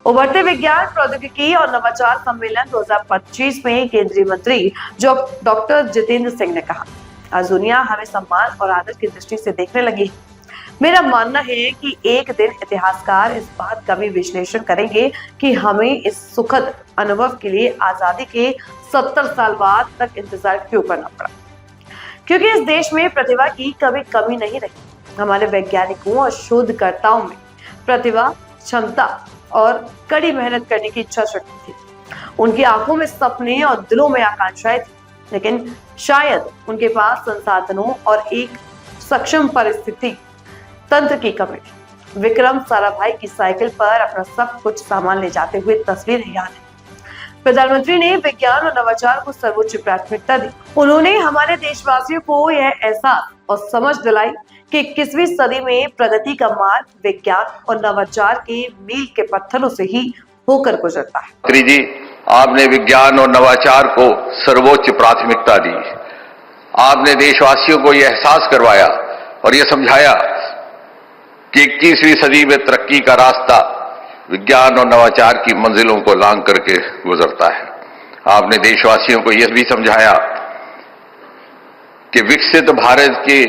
उभरते विज्ञान प्रौद्योगिकी और नवाचार सम्मेलन 2025 में केंद्रीय मंत्री डॉक्टर जितेंद्र सिंह ने कहा, आज दुनिया हमें सम्मान और आदर की दृष्टि से देखने लगी है। मेरा मानना है कि एक दिन इतिहासकार इस बात का भी विश्लेषण करेंगे कि हमें इस सुखद अनुभव के लिए आजादी के 70 साल बाद तक इंतजार क्यों करना पड़ा, क्योंकि इस देश में प्रतिभा की कभी कमी नहीं रही। हमारे वैज्ञानिकों और शोधकर्ताओं में प्रतिभा, क्षमता और कड़ी मेहनत करने की इच्छा शक्ति थी। उनकी आंखों में सपने और दिलों में आकांक्षाएं थी, लेकिन शायद उनके पास संसाधनों और एक सक्षम परिस्थिति तंत्र की कमी थी। विक्रम साराभाई की साइकिल पर अपना सब कुछ सामान ले जाते हुए तस्वीर याद है। प्रधानमंत्री ने विज्ञान और नवाचार को सर्वोच्च प्राथमिकता दी। उन्होंने हमारे देशवासियों को यह एहसास और समझ दिलाई कि 21वीं सदी में प्रगति का मार्ग विज्ञान और नवाचार के मील के पत्थरों से ही होकर गुजरता है। मंत्री जी, आपने विज्ञान और नवाचार को सर्वोच्च प्राथमिकता दी। आपने देशवासियों को यह एहसास करवाया और यह समझाया कि 21वीं सदी में तरक्की का रास्ता विज्ञान और नवाचार की मंजिलों को लांघ करके गुजरता है। आपने देशवासियों को यह भी समझाया कि विकसित भारत के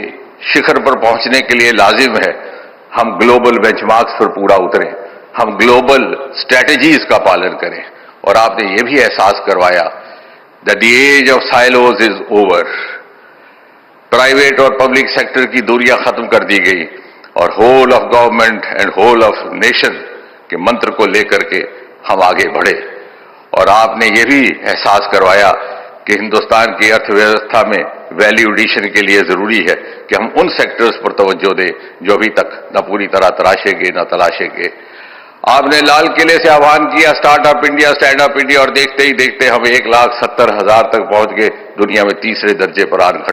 शिखर पर पहुंचने के लिए लाजिम है हम ग्लोबल बेंचमार्क्स पर पूरा उतरें, हम ग्लोबल स्ट्रेटजीज का पालन करें। और आपने यह भी एहसास करवाया that the age of silos is over. Private और पब्लिक सेक्टर की दूरियां खत्म कर दी गई और whole of government and whole of nation के मंत्र को लेकर के हम आगे बढ़े। और आपने यह भी एहसास करवाया कि हिंदुस्तान की अर्थव्यवस्था में वैल्यू एडिशन के लिए जरूरी है कि हम उन सेक्टर्स पर तवज्जो दें जो अभी तक न पूरी तरह तराशे गए न तलाशे गए। आपने लाल किले से आह्वान किया startup India, stand up India, और देखते ही देखते हम 1,70,000 तक पहुंच गए, दुनिया में तीसरे दर्जे पर आन खड़े।